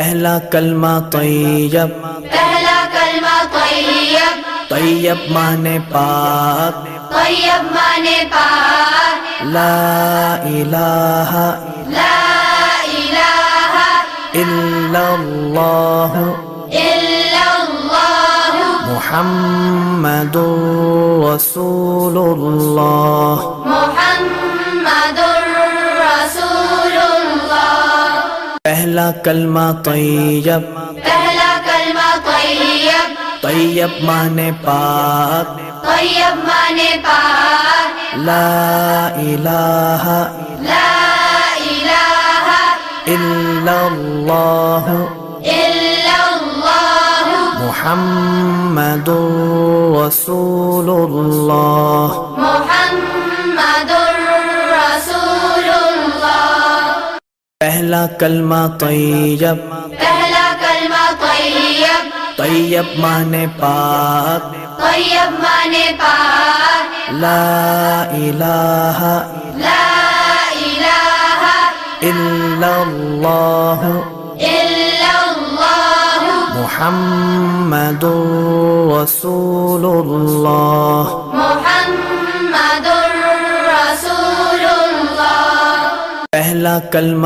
پہلا کلمہ طیب، پہلا کلمہ طیب، طیب مانے پاک، طیب مانے پاک، لا الہ لا الہ الا اللہ الا اللہ محمد رسول اللہ۔ محمد رسول اللہ۔ پہلا کلمہ طیب، پہلا کلمہ طیب، طیب مانے پاک، طیب مانے پاک، لا الہ لا الہ الا اللہ الا اللہ محمد رسول اللہ۔ محمد رسول اللہ۔ پہلا کلمہ طیب، پہلا کلمہ طیب، طیب مانے پاک، طیب مانے پاک، لا الہ لا الہ الا اللہ الا اللہ محمد رسول اللہ۔ محمد رسول اللہ۔ پہلا کلمہ